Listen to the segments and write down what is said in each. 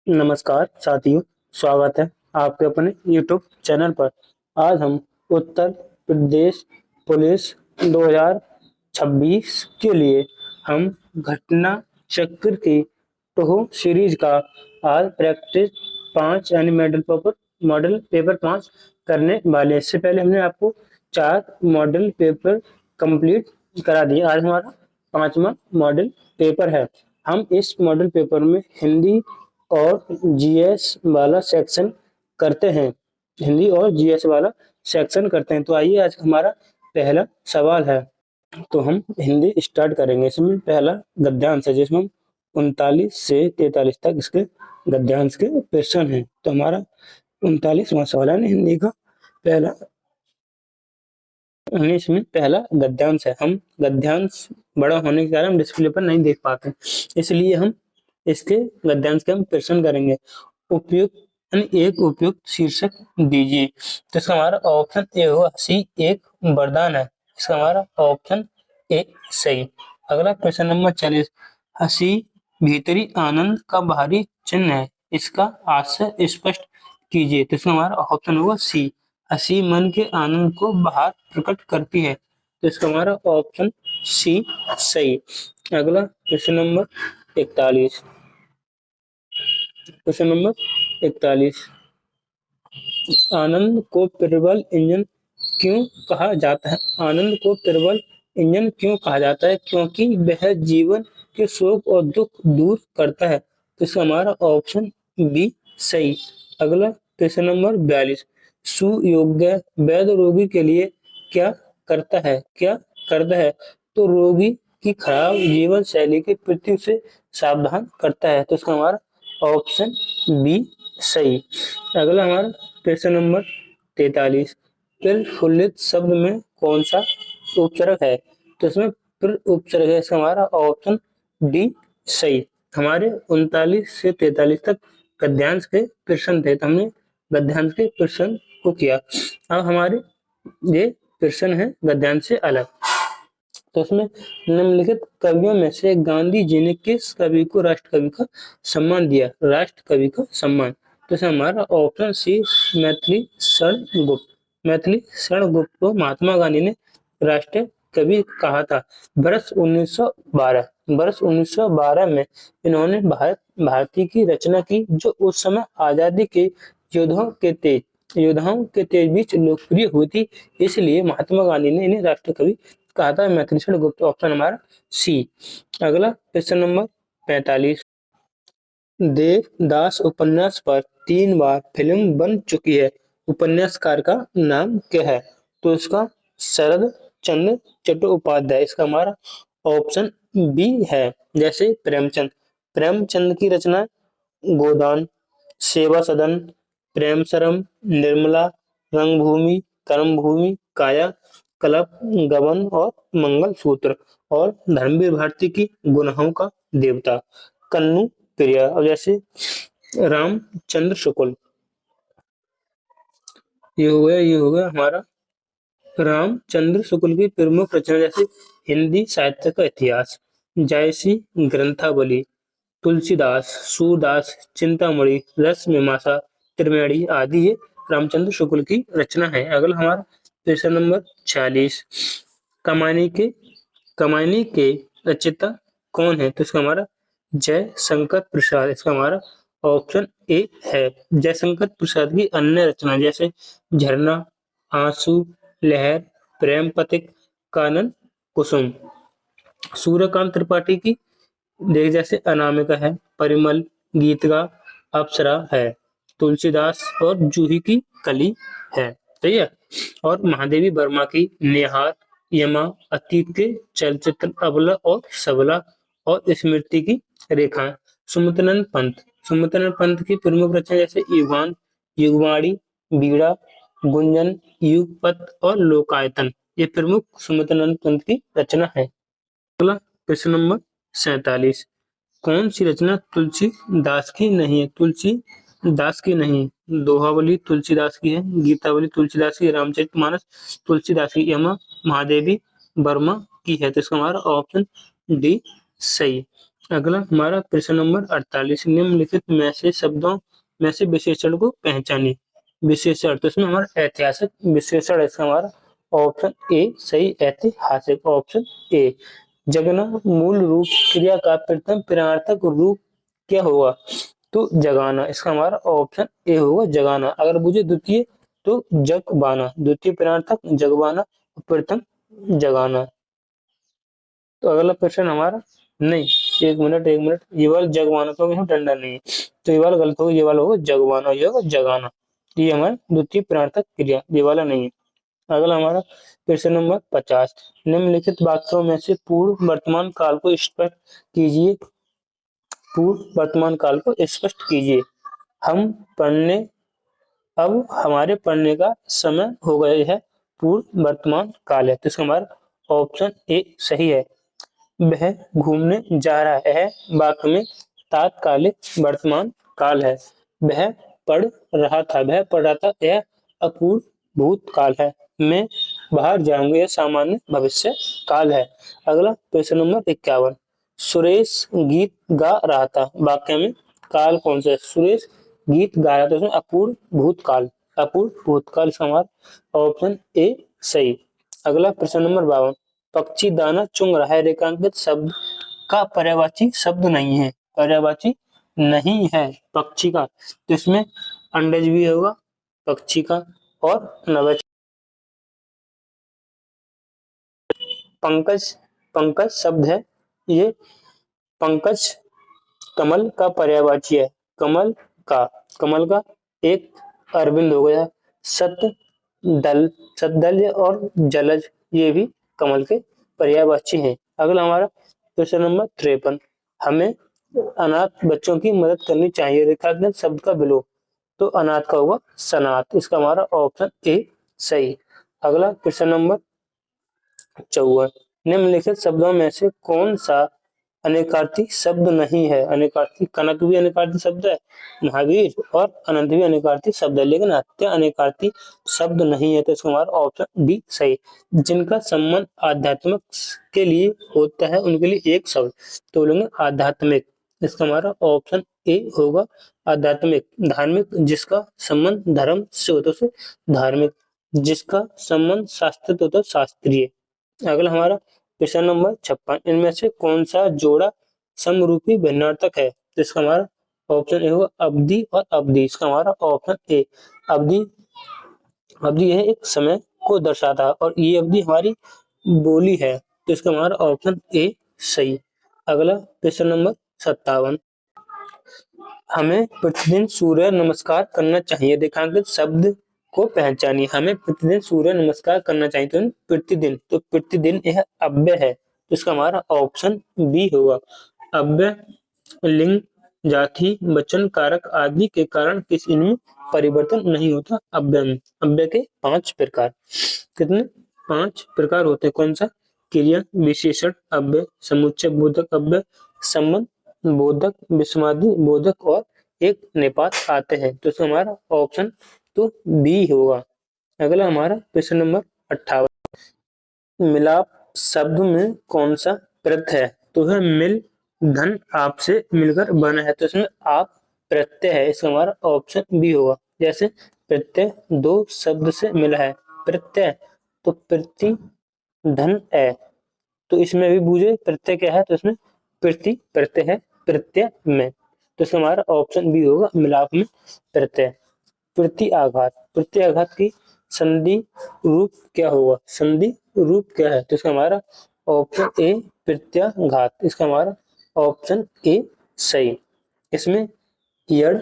नमस्कार साथियों, स्वागत है आपके अपने YouTube चैनल पर। आज हम उत्तर प्रदेश पुलिस 2026 के लिए हम घटना चक्र की टोह सीरीज का आज प्रैक्टिस 5 यानी मॉडल पेपर 5 करने वाले। इससे पहले हमने आपको 4 मॉडल पेपर कंप्लीट करा दिए। आज हमारा 5वां मॉडल पेपर है। हम इस मॉडल पेपर में हिंदी और जीएस वाला सेक्शन करते हैं। हिंदी और जीएस वाला सेक्शन करते हैं। तो आइए आज हमारा पहला सवाल है। तो हम हिंदी स्टार्ट करेंगे। इसमें पहला गद्यांश है जिसमें हम 39 से 43 तक इसके गद्यांश के प्रश्न हैं। तो हमारा 39वां सवाल है हिंदी का पहला। इसमें पहला गद्यांश है। हम गद्यांश बड़ा होने के कारण हम डिस्प्ले पर नहीं देख पाते, इसलिए हम इसके गद्यांश के हम प्रश्न करेंगे। उपयुक्त यानी एक उपयुक्त शीर्षक दीजिए। तो इसका हमारा ऑप्शन ए होगा, हंसी एक वरदान है। इसका हमारा ऑप्शन ए सही। अगला प्रश्न नंबर 40, हंसी भीतरी आनंद का बाहरी चिन्ह है, इसका आशय स्पष्ट कीजिए। तो इसका हमारा ऑप्शन होगा सी, हंसी मन के आनंद को बाहर प्रकट करती है। तो इसका हमारा ऑप्शन सी सही। अगला प्रश्न नंबर 41, क्वेश्चन नंबर 41, आनंद को प्रबल इंजन क्यों कहा जाता है? आनंद को प्रबल इंजन क्यों कहा जाता है? क्योंकि वह जीवन के शोक और दुख दूर करता है। तो इसका हमारा ऑप्शन बी सही। अगला प्रश्न नंबर 42, सुयोग्य वैद्य रोगी के लिए क्या करता है? क्या करता है? तो रोगी की खराब जीवन शैली की मृत्यु से सावधान करता है। तो इसका हमारा ऑप्शन बी सही। अगला हमारा प्रश्न नंबर 43, प्रफुल्लित शब्द में कौन सा उपसर्ग है? तो इसमें उपसर्ग है। इसका हमारा ऑप्शन डी सही। हमारे 39 से 43 तक गद्यांश के प्रश्न थे, तो हमने गद्यांश के प्रश्न को किया। अब हमारे ये प्रश्न है गद्यांश से अलग। तो उसमें निम्नलिखित कवियों में से गांधी जी ने किस कवि को राष्ट्र कवि का सम्मान दिया? राष्ट्र कवि का सम्मान। तो इसमें हमारा ऑप्शन सी, मैथिली शरण गुप्त। मैथिली शरण गुप्त को महात्मा गांधी ने राष्ट्रीय कवि कहा था। वर्ष 1912 में इन्होंने भारती की रचना की, जो उस समय आजादी के योद्धाओं के तेज बीच लोकप्रिय हुई थी। इसलिए महात्मा गांधी ने इन्हें राष्ट्र कवि कहा था। मैथिली शरण गुप्त, ऑप्शन हमारा सी। अगला प्रश्न नंबर 45, देवदास उपन्यास पर 3 बार फिल्म बन चुकी है, उपन्यासकार का नाम क्या है? तो इसका शरद चंद्र चट्टोपाध्याय। इसका हमारा ऑप्शन बी है। जैसे प्रेमचंद की रचना गोदान, सेवा सदन, प्रेम सरम, निर्मला, रंगभूमि, कर्मभूमि, काया कल्प, गबन और मंगलसूत्र। और धर्मवीर भारती की गुनाहों का देवता, कन्नू प्रिया। और जैसे रामचंद्र शुक्ल, ये हो गया हमारा रामचंद्र शुक्ल की प्रमुख रचना। जैसे हिंदी साहित्य का इतिहास, जयसी ग्रंथावली, तुलसीदास, सूरदास, चिंतामणि, रस मीमांसा, त्रिवेणी आदि ये रामचंद्र शुक्ल की रचना है। अगला हमारा प्रश्न नंबर 46, कमानी के कमानी के रचयिता कौन है? तो इसका हमारा जयशंकर प्रसाद। इसका हमारा ऑप्शन ए है। जयशंकर प्रसाद की अन्य रचना जैसे झरना, आंसू, लहर, प्रेम पथिक, कानन कुसुम। सूर्यकांत त्रिपाठी की देख जैसे अनामिका है, परिमल, गीतगा, अप्सरा है, तुलसीदास और जूही की कली है। सही है। और महादेवी वर्मा की निहार, यमा, अतीत के चलचित्र, अबला और सबला और स्मृति की रेखाएं। सुमित्रानंद पंत की प्रमुख रचना जैसे युगान, युगवाणी, बीड़ा, गुंजन, युगपत और लोकायतन, ये प्रमुख सुमित्रानंद पंत की रचना है। अगला प्रश्न नंबर 47, कौन सी रचना तुलसीदास की नहीं है? तुलसीदास की नहीं। दोहावली तुलसीदास की है, गीतावली तुलसीदास की, रामचरितमानस तुलसीदास की, यमा महादेवी वर्मा की है। तो इसका हमारा ऑप्शन डी सही। अगला हमारा प्रश्न नंबर 48, निम्नलिखित में से शब्दों में से विशेषण को पहचानिए। विशेषण, तो इसमें हमारा ऐतिहासिक विशेषण है, इसका हमारा ऑप्शन ए सही, ऐतिहासिक ऑप्शन ए। जगना मूल रूप क्रिया का प्रथम प्रणार्थक रूप क्या होगा? तो जगाना, इसका हमारा ऑप्शन ए होगा, जगाना। अगर मुझे द्वितीय तो जगबाना, द्वितीय प्रणार्थक जगबाना, प्रथम जगाना। तो अगला प्रश्न हमारा, नहीं, एक मिनट, ये वाला जगवाना, तो यहाँ डंडा नहीं है, तो ये वाला गलत होगा, ये वाला होगा जगवाना, ये होगा जगाना। ये हमारा द्वितीय प्रार्थक क्रिया, ये वाला नहीं है। अगला हमारा प्रश्न नंबर 50, निम्नलिखित वाक्यों में से पूर्व वर्तमान काल को स्पष्ट कीजिए। पूर्व वर्तमान काल को स्पष्ट कीजिए। हम पढ़ने, अब हमारे पढ़ने का समय हो गया है, पूर्व वर्तमान काल है, तो इसका हमारा ऑप्शन ए सही है। वह घूमने जा रहा है, वाक्य में तात्कालिक वर्तमान काल है। वह पढ़ रहा था, वह पढ़ रहा था, यह अपूर्व भूतकाल है। मैं बाहर जाऊंगा, यह सामान्य भविष्य काल है। अगला प्रश्न नंबर 51, सुरेश गीत गा रहा था, वाक्य में काल कौन सा है? सुरेश गीत गा रहा था, उसमें अपूर्व भूतकाल, अपूर्व भूतकाल का हमारा ऑप्शन ए सही। अगला प्रश्न नंबर 52, पक्षी दाना चुंग रहा है, रेखांकित शब्द का पर्यायवाची शब्द नहीं है, पर्यायवाची नहीं है पक्षी का, तो इसमें अंडज भी होगा पक्षी का, और नवज। पंकज, पंकज शब्द है, ये पंकज कमल का पर्यायवाची है, कमल का, कमल का। एक अरविंद हो गया, सत दल, सतदल और जलज, ये भी कमल के पर्यायवाची हैं। अगला हमारा प्रश्न नंबर 53, हमें अनाथ बच्चों की मदद करनी चाहिए, रेखांकित शब्द का विलोप, तो अनाथ का होगा सनाथ, इसका हमारा ऑप्शन ए सही। अगला प्रश्न नंबर 54, निम्नलिखित शब्दों में से कौन सा अनेकार्थी शब्द नहीं है? अनेकार्थी, कनक भी अनेकार्थी शब्द है, महावीर और अनंत भी अनेकार्थी शब्द है, लेकिन हत्या अनेकार्थी शब्द नहीं है, तो इसका हमारा ऑप्शन डी सही। जिनका संबंध आध्यात्मिक के लिए होता है उनके लिए एक शब्द, तो बोलेंगे आध्यात्मिक, इसका हमारा ऑप्शन ए होगा आध्यात्मिक। धार्मिक, जिसका संबंध धर्म से होता है धार्मिक, जिसका संबंध शास्त्र होता है शास्त्रीय। अगला हमारा प्रश्न नंबर 56, इनमें से कौन सा जोड़ा समरूपी भिन्नार्थक है? तो इसका हमारा ऑप्शन ए होगा अवधि और अवधि, इसका हमारा ऑप्शन ए अवधि। अवधि यह एक समय को दर्शाता है और ये अवधि हमारी बोली है, तो इसका हमारा ऑप्शन ए सही। अगला प्रश्न नंबर 57, हमें प्रतिदिन सूर्य नमस्कार करना चाहिए, रेखांकित शब्द को पहचानिए। हमें प्रतिदिन सूर्य नमस्कार करना चाहिए, तो प्रतिदिन, तो प्रतिदिन यह अव्यय है, तो इसका हमारा ऑप्शन बी होगा अव्यय। लिंग, जाति, वचन, कारक आदि के कारण किस इनमें परिवर्तन नहीं होता अव्यय में। अव्यय के 5 प्रकार, कितने? 5 प्रकार होते हैं, कौन सा? क्रिया, विशेषण अव्यय, समुच्चय बोधक अव्यय, संबंध बोधक, विस्मादि बोधक और एक निपात आते हैं, तो इसका हमारा ऑप्शन तो बी होगा। अगला हमारा प्रश्न नंबर 58, मिलाप शब्द में कौन सा प्रत्यय है? तो है मिल, धन, आपसे मिलकर बना है, तो इसमें आप प्रत्यय है, इसका हमारा ऑप्शन बी होगा। जैसे प्रत्यय दो शब्द से मिला है, प्रत्यय, तो प्रति धन है, तो इसमें भी बूझे प्रत्यय क्या है, तो इसमें प्रति प्रत्यय है प्रत्यय में, तो इसका हमारा ऑप्शन बी होगा मिलाप में प्रत्यय। प्रति आघात, प्रति आघात की संधि रूप क्या होगा? संधि रूप क्या है? तो इसका हमारा ऑप्शन ए प्रत्याघात, इसका हमारा ऑप्शन ए सही। इसमें यड़,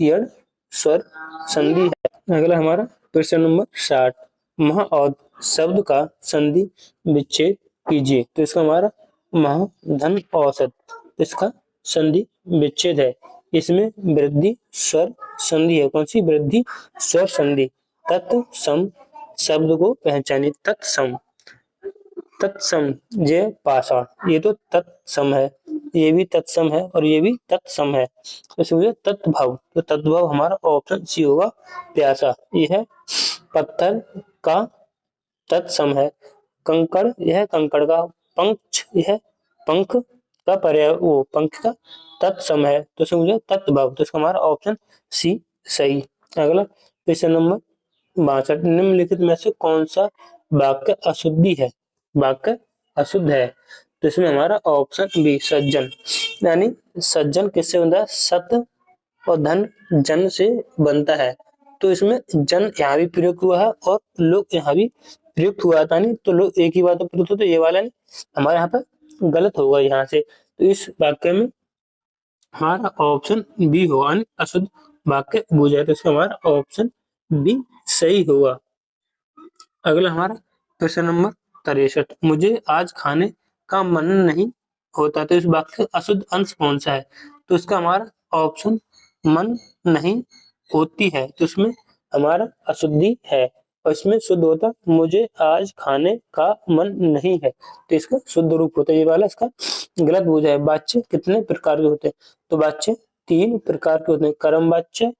यड़ स्वर संधि है। अगला हमारा प्रश्न नंबर 60, महा और शब्द का संधि विच्छेद कीजिए, तो इसका हमारा महा धन औसत, इसका संधि विच्छेद है। इसमें वृद्धि स्वर संधि है, कौन सी? वृद्धि स्वर संधि। तत्सम शब्द को पहचानिए, तत्सम, तत्सम ये पाषाण, ये तो तत्सम है, ये भी तत्सम है और ये भी तत्सम है, इसलिए तत्भव, तो तत्भव हमारा ऑप्शन सी होगा प्यासा। यह है पत्थर का तत्सम है। कंकड़, यह कंकड़ का, पंख, यह पंख का पर्याय वो पंख का तत्सम है, तो इसमें मुझे तत्भव, तो इसका हमारा ऑप्शन सी सही। अगला क्वेश्चन नंबर 62, निम्नलिखित में से कौन सा वाक्य अशुद्धि है, वाक्य अशुद्ध है, तो इसमें हमारा ऑप्शन बी सज्जन, यानी सज्जन किससे बनता है, सत्य और धन जन से बनता है, तो इसमें जन यहाँ भी प्रयुक्त हुआ है और लोग यहाँ भी प्रयुक्त हुआ था, नहीं तो लोग एक ही बात पर प्रयुक्त होते, ये वाला नहीं हमारे यहाँ पर गलत होगा यहाँ से, तो इस वाक्य में हमारा ऑप्शन बी होगा, यानी अशुद्ध वाक्य बुझ है, तो इसका हमारा ऑप्शन बी सही होगा। अगला हमारा क्वेश्चन नंबर 63, मुझे आज खाने का मन नहीं होता, तो इस वाक्य का अशुद्ध अंश कौन सा है, तो इसका हमारा ऑप्शन मन नहीं होती है, तो इसमें हमारा अशुद्धि है और इसमें शुद्ध होता मुझे आज खाने का मन नहीं है, तो इसका शुद्ध रूप होता है, ये वाला इसका गलत बोझ है। वाच्य कितने प्रकार के होते हैं, तो वाच्य 3 प्रकार के होते हैं, कर्म वाच्य,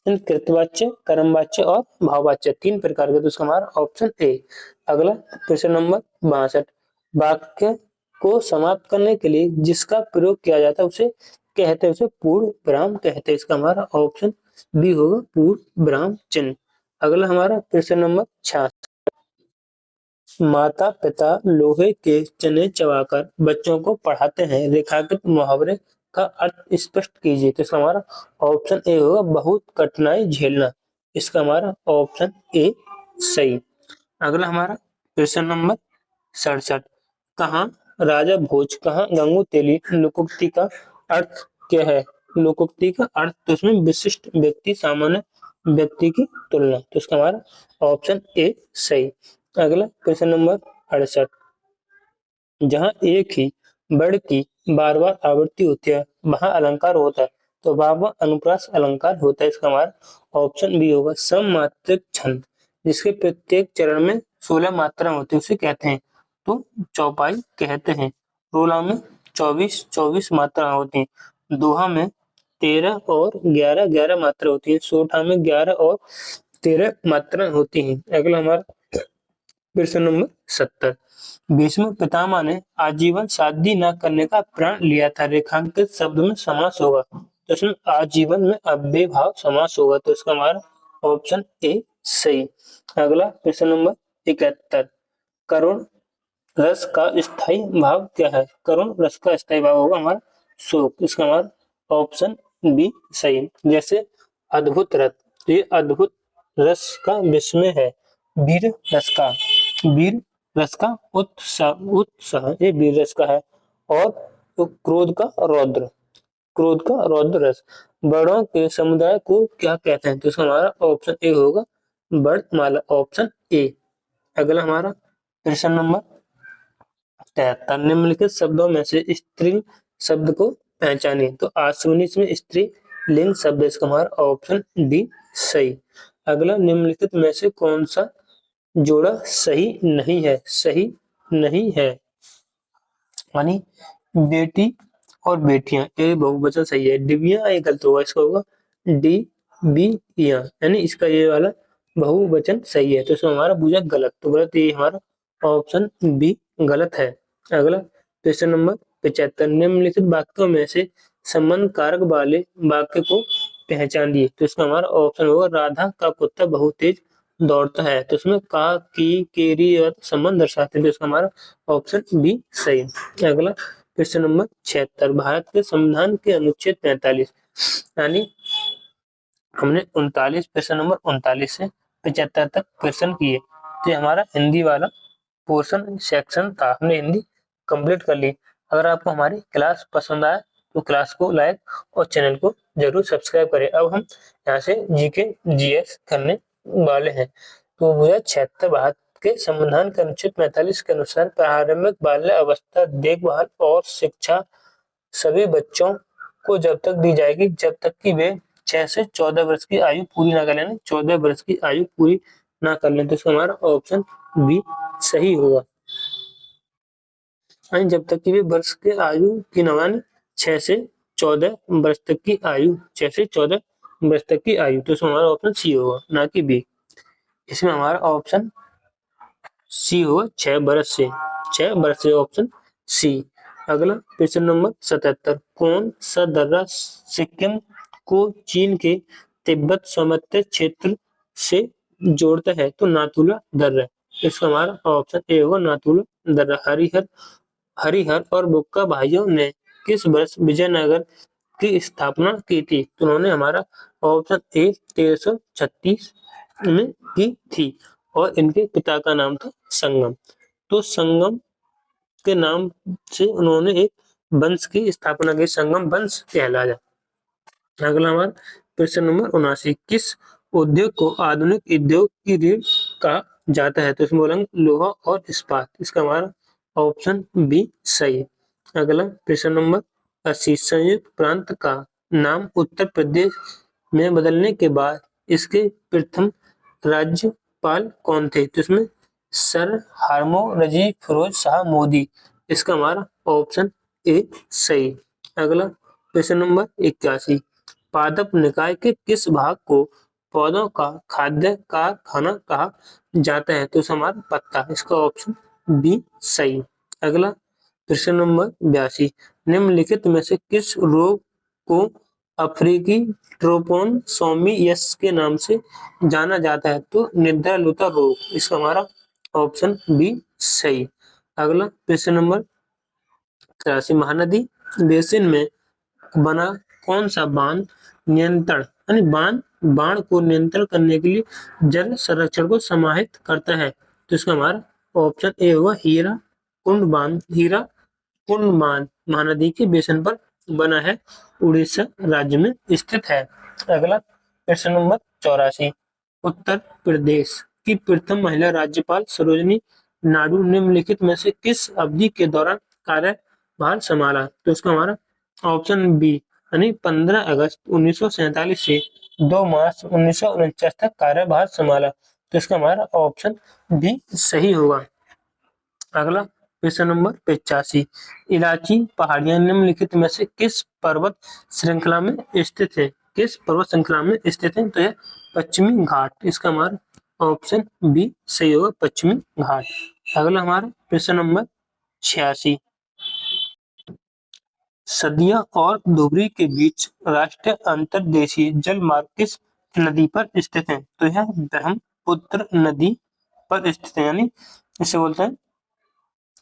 कृतवाच्य, कर्मवाच्य और भाववाच्य, 3 प्रकार के, तो इसका हमारा ऑप्शन ए। अगला क्वेश्चन नंबर 62, वाक्य को समाप्त करने के लिए जिसका प्रयोग किया जाता है उसे कहते हैं, उसे पूर्ण विराम कहते हैं, इसका हमारा ऑप्शन बी होगा पूर्ण विराम चिन्ह। अगला हमारा क्वेश्चन नंबर 66, माता पिता लोहे के चने चबाकर बच्चों को पढ़ाते हैं, रेखांकित मुहावरे का अर्थ स्पष्ट कीजिए, तो इसका हमारा ऑप्शन ए होगा बहुत कठिनाई झेलना, इसका हमारा ऑप्शन ए सही। अगला हमारा क्वेश्चन नंबर 67, कहाँ राजा भोज कहाँ गंगू तेली, लोकोक्ति का अर्थ क्या है, लोकोक्ति का अर्थ, तो इसमें विशिष्ट व्यक्ति सामान्य व्यक्ति की तुलना, तो इसका हमारा ऑप्शन ए सही। अगला क्वेश्चन नंबर 68, जहाँ एक ही वर्ड की बार बार आवृत्ति होती है वहां अलंकार होता है, तो वहां अनुप्रास अलंकार होता है, इसका हमारा ऑप्शन बी होगा सममात्रिक छंद, जिसके प्रत्येक चरण में 16 मात्रा होती है उसे कहते हैं, तो चौपाई कहते हैं। रोला में 24 मात्रा होती है, दोहा में 13 और 11 मात्रा होती है, सोठा में 11 और 13 मात्रा होती है। अगला हमारा प्रश्न नंबर 70, भीष्म पितामह ने आजीवन शादी न करने का प्रण लिया था, रेखांकित शब्द में समास होगा, तो इसमें आजीवन में अव्यय भाव समास होगा, तो इसका हमारा ऑप्शन ए सही। अगला प्रश्न नंबर 71, करुण रस का स्थायी भाव क्या है, करुण रस का स्थायी भाव होगा हमारा शोक, इसका हमारा ऑप्शन बी सही। जैसे अद्भुत रस, तो ये अद्भुत रस का विस्मय है, वीर रस का, वीर रस का उत्साह, उत्साह ये वीर रस का है, और तो क्रोध का रौद्र, क्रोध का रौद्र रस, बड़ों के समुदाय को क्या कहते हैं, तो इसका हमारा ऑप्शन ए होगा वर्णमाला, ऑप्शन ए। अगला हमारा प्रश्न नंबर 73, निम्नलिखित शब्दों में से स्त्रीलिंग शब्द को पहचानिए, तो आश्विनी में स्त्री लिंग शब्द, इसका हमारा ऑप्शन डी सही। अगला निम्नलिखित में से कौन सा जोड़ा सही नहीं है, सही नहीं है, यानी बेटी और बेटियां ये बहुवचन सही है, डिबिया ये गलत होगा, इसका होगा डी बी या, यानी इसका ये वाला बहुवचन सही है, तो इसमें हमारा बुझा गलत, तो गलत ये हमारा ऑप्शन बी गलत है। अगला क्वेश्चन नंबर 75, निम्नलिखित वाक्यों में से संबंध कारक वाले वाक्य को पहचान दिए, तो इसका हमारा ऑप्शन होगा राधा का कुत्ता बहुत तेज दौड़ता है, तो इसमें का की केरी और संबंध दर्शाते हैं, तो इसका हमारा ऑप्शन बी सही। अगला क्वेश्चन नंबर 76, भारत के संविधान के अनुच्छेद 45, यानी हमने 39 क्वेश्चन नंबर 39 से 75 तक क्वेश्चन किए, तो ये हमारा हिंदी वाला पोर्शन सेक्शन था, हमने हिंदी कंप्लीट कर ली। अगर आपको हमारी क्लास पसंद आए तो क्लास को लाइक और चैनल को जरूर सब्सक्राइब करें। अब हम यहाँ से जीके जीएस करने वाले हैं। तो 2076 भारत के संविधान के अनुच्छेद 45 के अनुसार प्रारंभिक बाल्य अवस्था देखभाल और शिक्षा सभी बच्चों को जब तक दी जाएगी जब तक कि वे 6 से 14 वर्ष की आयु पूरी ना कर लें, 14 वर्ष की आयु पूरी ना कर लें, तो इसका हमारा ऑप्शन बी सही होगा। जब तक कि वे वर्ष के आयु की नवान 6 से 14 वर्ष तक की आयु, 6 से 14 वर्ष तक की आयु, तो इसमें हमारा ऑप्शन सी होगा ना कि बी। इसमें हमारा ऑप्शन सी होगा 6 वर्ष से, 6 वर्ष से ऑप्शन सी। अगला प्रश्न नंबर 77, कौन सा दर्रा सिक्किम को चीन के तिब्बत समतल क्षेत्र से जोड़ता है? तो नाथुला दर्रा। इसका हमारा ऑप्शन ए होगा नाथुला दर्रा। हरिहर हरिहर और बुक्का भाइयों ने किस वर्ष विजयनगर की स्थापना की थी? तो उन्होंने हमारा ऑप्शन ए 1336 में की थी और इनके पिता का नाम था संगम। तो संगम के नाम से उन्होंने एक वंश की स्थापना की, संगम वंश कहलाया। अगला हमारा प्रश्न नंबर 79, किस उद्योग को आधुनिक उद्योग की रीढ़ कहा जाता है? तो इसमें बोलेंगे लोहा और इस्पात। इसका हमारा ऑप्शन बी सही है। अगला प्रश्न नंबर 80, संयुक्त प्रांत का नाम उत्तर प्रदेश में बदलने के बाद इसके प्रथम राज्यपाल कौन थे? तो इसमें सर हार्मोरजी फिरोज शाह मोदी। इसका हमारा ऑप्शन ए सही। अगला प्रश्न नंबर 81, पादप निकाय के किस भाग को पौधों का खाद्य कारखाना कहा जाता है? तो हमारा पत्ता। इसका ऑप्शन बी सही। अगला प्रश्न नंबर 82, निम्नलिखित में से किस रोग को अफ्रीकी ट्रोपोनसोमियस के नाम से जाना जाता है? तो निद्रालुता रोग। इसका हमारा ऑप्शन बी सही। अगला प्रश्न नंबर 83, महानदी बेसिन में बना कौन सा बांध नियंत्रण यानी बाढ़ को नियंत्रण करने के लिए जल संरक्षण को समाहित करता है? तो इसका हमारा ऑप्शन ए होगा हीरा कुंड बांध महानदी के बेसिन पर बना है, उड़ीसा राज्य में स्थित है। अगला प्रश्न नंबर 84, उत्तर प्रदेश की प्रथम महिला राज्यपाल सरोजिनी नायडू निम्नलिखित में से किस अवधि के दौरान कार्यभार संभाला? तो इसका हमारा ऑप्शन बी यानी 15 अगस्त 1947 से 2 मार्च 1949 तक कार्यभार संभाला। तो इसका हमारा ऑप्शन बी सही होगा। अगला प्रश्न नंबर 85, इलाची पहाड़ियां निम्नलिखित में से किस पर्वत श्रृंखला में स्थित है? किस पर्वत श्रृंखला में स्थित है? तो यह पश्चिमी घाट। इसका हमारा ऑप्शन बी सही होगा, पश्चिमी घाट। अगला हमारा प्रश्न नंबर 86, सदिया और धुबरी के बीच राष्ट्रीय अंतर्देशीय जल मार्ग किस नदी पर स्थित है? तो यह ब्रह्मपुत्र नदी पर स्थित है, यानी इसे बोलते हैं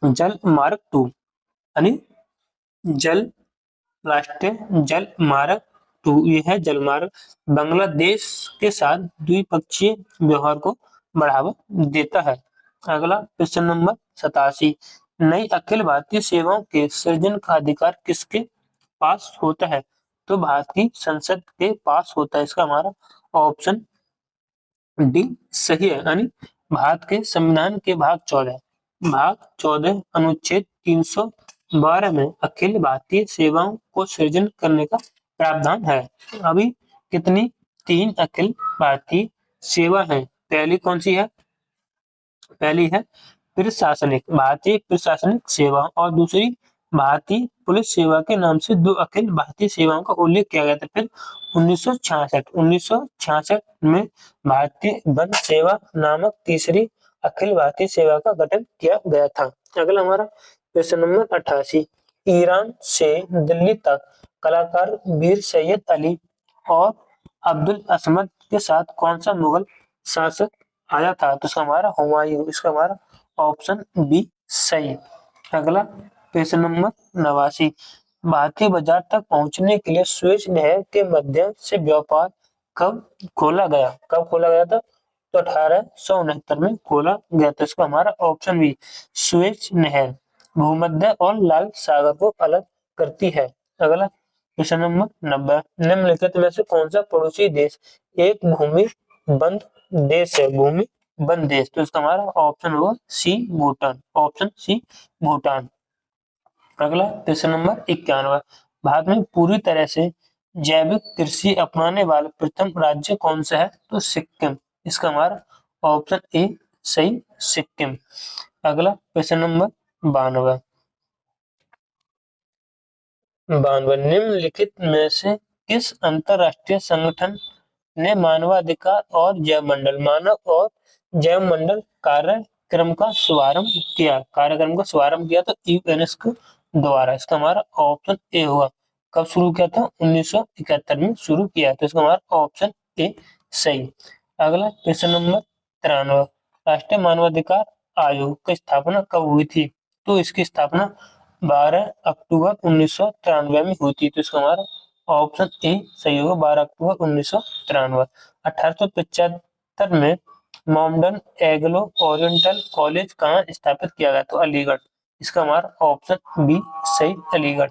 जल मार्ग 2 यानी जल राष्ट्रीय जल मार्ग 2। ये है जल मार्ग, बांग्लादेश के साथ द्विपक्षीय व्यवहार को बढ़ावा देता है। अगला प्रश्न नंबर 87, नई अखिल भारतीय सेवाओं के सृजन का अधिकार किसके पास होता है? तो भारत की संसद के पास होता है। इसका हमारा ऑप्शन डी सही है, यानी भारत के संविधान के भाग 14 अनुच्छेद 312 में अखिल भारतीय सेवाओं को सृजन करने का प्रावधान है। अभी कितनी 3 अखिल भारतीय सेवा है। पहली कौन सी है? पहली है प्रशासनिक भारतीय प्रशासनिक सेवा और दूसरी भारतीय पुलिस सेवा के नाम से 2 अखिल भारतीय सेवाओं का उल्लेख किया गया था। फिर 1966 में भारतीय वन सेवा नामक तीसरी अखिल भारतीय सेवा का गठन किया गया था। अगला हमारा प्रश्न नंबर 88, ईरान से दिल्ली तक कलाकार वीर सैयद अली और अब्दुल असमद के साथ कौन सा मुगल शासक आया था? तो इसका हमारा हुमायूं। इसका हमारा ऑप्शन बी सही। अगला प्रश्न नंबर 89, भारतीय बाजार तक पहुंचने के लिए सुएज नहर के माध्यम से व्यापार कब खोला गया? था? तो 1869 में खोला गया था। इसका हमारा ऑप्शन बी सुएज नहर भूमध्य और लाल सागर को अलग करती है। अगला प्रश्न नंबर 90, निम्नलिखित में से कौन सा पड़ोसी देश एक भूमि बंद देश है? भूमि बंद देश। तो इसका हमारा ऑप्शन होगा C Bhutan. Option C Bhutan. अगला प्रश्न नंबर 91, भारत में पूरी तरह से जैविक कृषि अपनाने वाला प्रथम राज्य कौन सा है? तो सिक्किम। इसका हमारा ऑप्शन ए सही, सिक्किम। अगला प्रश्न नंबर 92, निम्नलिखित में से किस अंतरराष्ट्रीय संगठन ने मानवाधिकार और मानव और जैव मंडल कार्यक्रम का शुभारंभ किया? तो यूनेस्को द्वारा। इसका हमारा ऑप्शन ए होगा। कब शुरू किया था? 1971 में शुरू किया। तो इसका हमारा ऑप्शन ए सही। अगला क्वेश्चन नंबर 93, राष्ट्रीय मानवाधिकार आयोग की स्थापना कब हुई थी? तो इसकी स्थापना 12 अक्टूबर 1993 में हुई थी। तो इसका हमारा ऑप्शन ए सही होगा, 12 अक्टूबर 1993। 1875 में मॉमडन एंग्लो ओरिएंटल कॉलेज कहाँ स्थापित किया गया? तो अलीगढ़। इसका हमारा ऑप्शन बी सही, अलीगढ़।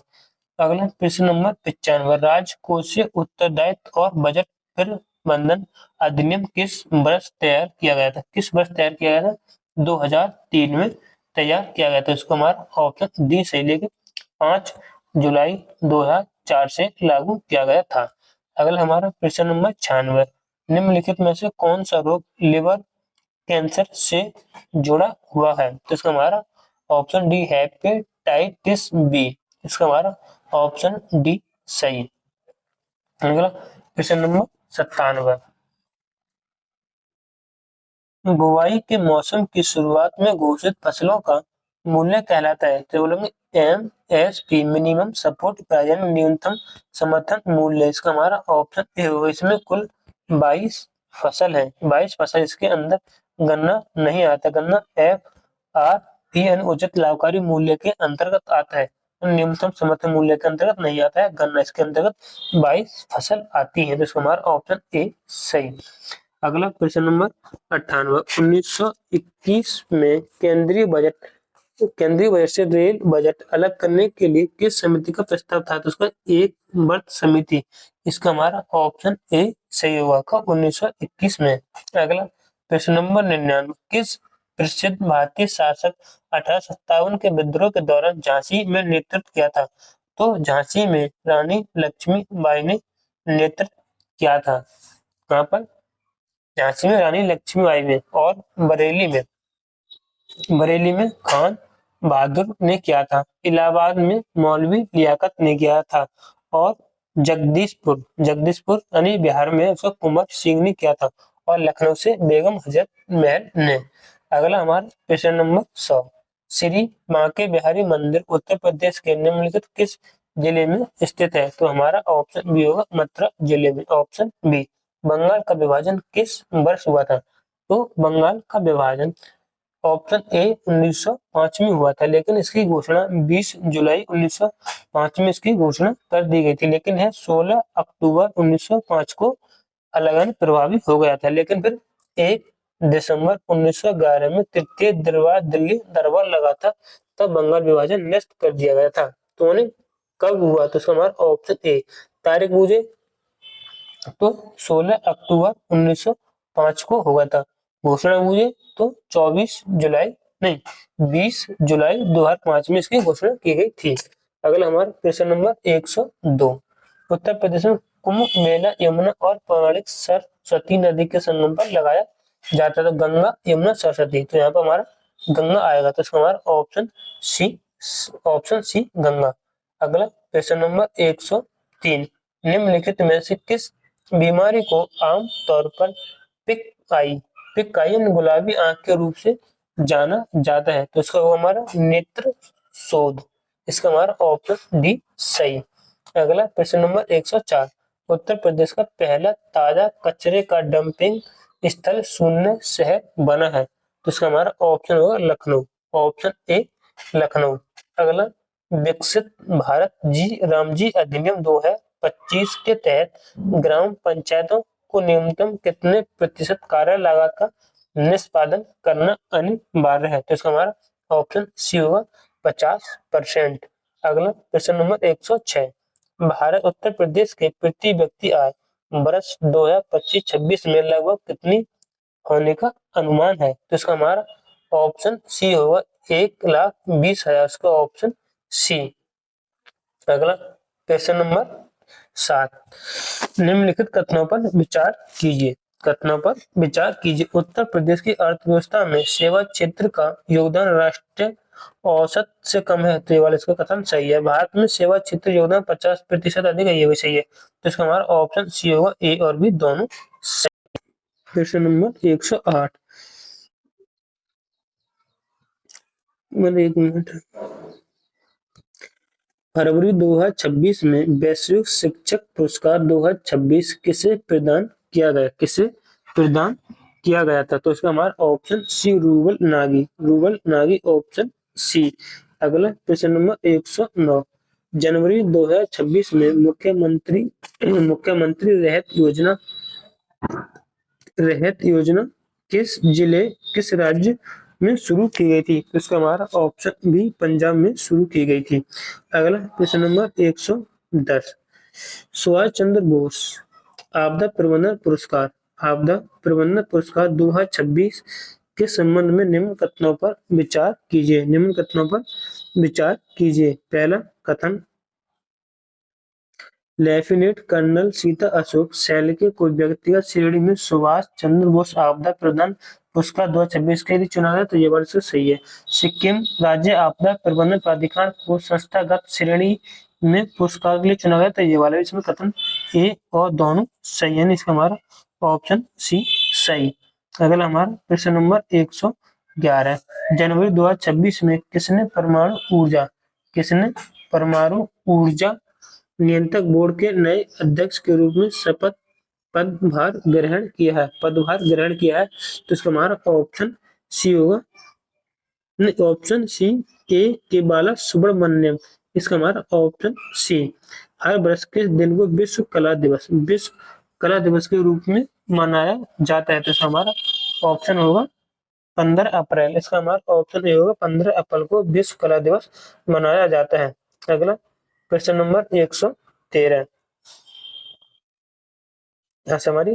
अगला प्रश्न नंबर 95, राजकोषीय उत्तरदायित्व और बजट प्रबंधन अधिनियम किस वर्ष तैयार किया गया था? किस वर्ष तैयार किया गया था? 2003 में तैयार किया गया था। इसको हमारा ऑप्शन डी सही, लेकिन 5 जुलाई 2004 से लागू किया गया था। अगला हमारा प्रश्न नंबर 96, निम्नलिखित में से कौन सा रोग लिवर कैंसर से जुड़ा हुआ है? तो इसका हमारा ऑप्शन डी हेपेटाइटिस बी। इसका हमारा ऑप्शन डी सही। अगला प्रश्न नंबर 97, बुवाई के मौसम की शुरुआत में घोषित फसलों का मूल्य कहलाता है? तो बोलेंगे एमएसपी, मिनिमम सपोर्ट प्राइस, यानी न्यूनतम समर्थन मूल्य। इसका हमारा ऑप्शन ए होगा। इसमें कुल 22 फसल है, 22 फसल। इसके अंदर गन्ना नहीं आता। गन्ना एफआरपी यानी उचित लाभकारी मूल्य के अंतर्गत आता है, न्यूनतम समर्थन मूल्य के अंतर्गत नहीं आता है गन्ना। इसके अंतर्गत 22 फसल आती है। तो इसका हमारा ऑप्शन ए सही। अगला प्रश्न नंबर 98, 1921 में केंद्रीय बजट से रेल बजट अलग करने के लिए किस समिति का प्रस्ताव था? तो उसका एक वर्ष समिति। इसका हमारा ऑप्शन ए सही होगा, कब? 1921 में। अगला प्रश्न नंबर 99, किस प्रसिद्ध भारतीय शासक 1857 के विद्रोह के दौरान झांसी में नेतृत्व किया था? तो झांसी में रानी लक्ष्मीबाई ने नेतृत्व किया था। कहाँ पर? झांसी में रानी लक्ष्मीबाई में। और बरेली में खान बहादुर ने किया था। इलाहाबाद में मौलवी लियाकत ने किया था। और जगदीशपुर यानी बिहार में उसको कुंवर सिंह ने किया था। और लखनऊ से बेगम हजरत महल ने। अगला हमारा प्रश्न नंबर 100, श्री बांके बिहारी मंदिर उत्तर प्रदेश के निम्नलिखित किस जिले में स्थित है? तो हमारा ऑप्शन बी होगा, मथुरा जिले में। Option B. बंगाल का विभाजन किस वर्ष हुआ था? तो बंगाल का विभाजन ऑप्शन ए 1905 में हुआ था, लेकिन इसकी घोषणा 20 जुलाई 1905 में इसकी घोषणा कर दी गई थी, लेकिन है 16 अक्टूबर 1905 को अलग प्रभावी हो गया था। लेकिन फिर 1 दिसंबर 1911 में तृतीय दरबार दिल्ली दरबार लगा था, तब बंगाल विभाजन निरस्त कर दिया गया था। तो उन्हें कब हुआ? तो हमारा ऑप्शन ए। तारीख पूछे तो 16 अक्टूबर 1905 को हुआ था। घोषणा हुई तो 24 जुलाई नहीं 20 जुलाई 2005 में इसकी घोषणा की गई थी। अगला हमारा प्रश्न नंबर 102, उत्तर प्रदेश में कुंभ मेला यमुना और पौराणिक सरस्वती नदी के संगम पर लगाया जाता था। गंगा यमुना सरस्वती, तो यहाँ पर हमारा गंगा आएगा। तो इसका हमारा ऑप्शन सी गंगा। अगला प्रश्न नंबर 103, निम्नलिखित में से किस बीमारी को आम तौर पर पिक आई यानी गुलाबी आंख के रूप से जाना जाता है? तो इसका हमारा नेत्र शोध। इसका हमारा ऑप्शन डी सही। अगला प्रश्न नंबर 104, उत्तर प्रदेश का पहला ताजा कचरे का डंपिंग स्थल शून्य शहर बना है। तो इसका हमारा ऑप्शन होगा लखनऊ। Option A Lucknow. अगला, विकसित भारत रामजी अधिनियम 2025 के तहत ग्राम पंचायतों को न्यूनतम कितने प्रतिशत कार्य लागत का निष्पादन करना अनिवार्य है? तो इसका हमारा ऑप्शन सी होगा 50%। अगला प्रश्न नंबर 106, भारत उत्तर प्रदेश के प्रति व्यक्ति आय वर्ष 2025-26 में लगभग कितनी होने का अनुमान है? तो इसका हमारा ऑप्शन सी होगा 1,20,000। इसका ऑप्शन सी। अगला क्वेश्चन नंबर 7, निम्नलिखित कथनों पर विचार कीजिए। उत्तर प्रदेश की अर्थव्यवस्था में सेवा क्षेत्र का योगदान राष्ट्रीय औसत से कम है। तो ये वाला इसका कथन सही है। भारत में सेवा क्षेत्र योगदान 50% अधिक है, ये भी सही है। तो इसका हमारा ऑप्शन सी होगा, ए और बी दोनों सही। प्रश्न नंबर 108, एक मिनट, फरवरी 2026 में वैश्विक शिक्षक पुरस्कार 2026 किसे प्रदान किया गया? किसे प्रदान किया गया था? तो इसका हमारा ऑप्शन सी रूबल नागी ऑप्शन सी। अगला प्रश्न नंबर 109। जनवरी 2026 में मुख्यमंत्री रहत योजना किस राज्य में शुरू की गई थी? तो इसका हमारा ऑप्शन बी पंजाब में शुरू की गई थी। अगला प्रश्न नंबर 110। सुभाष चंद्र बोस आपदा प्रबंधन पुरस्कार 2026 के संबंध में निम्न कथनों पर विचार कीजिए। पहला कथन, लेफ्टिनेंट कर्नल सीता अशोक सैल के कोई व्यक्तिगत श्रेणी में सुभाष चंद्र बोस आपदा प्रबंधन पुरस्कार 2026 के लिए चुना गया, तो ये वर्ष सही है। सिक्किम राज्य आपदा प्रबंधन प्राधिकरण को संस्थागत श्रेणी में पुरस्कार के लिए चुना गया, तो ये वाला इसमें कथन ए और दोनों सही है। इसका हमारा ऑप्शन सी सही। अगला हमारा प्रश्न नंबर 111। जनवरी 2026 में किसने परमाणु ऊर्जा नियंत्रक बोर्ड के नए अध्यक्ष के रूप में पदभार ग्रहण किया है? तो इसका हमारा ऑप्शन सी होगा। ऑप्शन सी के बाला सुब्रमण्यम। इसका हमारा ऑप्शन सी। हर वर्ष किस दिन को विश्व कला दिवस के रूप में मनाया जाता है? तो इसका हमारा ऑप्शन होगा 15 अप्रैल। इसका हमारा ऑप्शन ए होगा 15 अप्रैल को विश्व कला दिवस मनाया जाता है। अगला प्रश्न नंबर 113। यहाँ से हमारी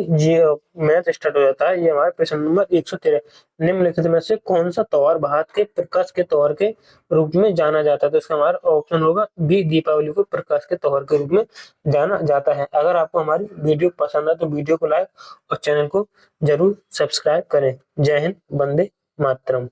मैथ स्टार्ट हो जाता है। ये हमारा प्रश्न नंबर 113। निम्नलिखित में से कौन सा त्योहार भारत के प्रकाश के त्योहार के रूप में जाना जाता है? तो इसका हमारा ऑप्शन होगा बी, दीपावली को प्रकाश के त्योहार के रूप में जाना जाता है। अगर आपको हमारी वीडियो पसंद है तो वीडियो को लाइक और चैनल को जरूर सब्सक्राइब करें। जय हिंद, वंदे मातरम।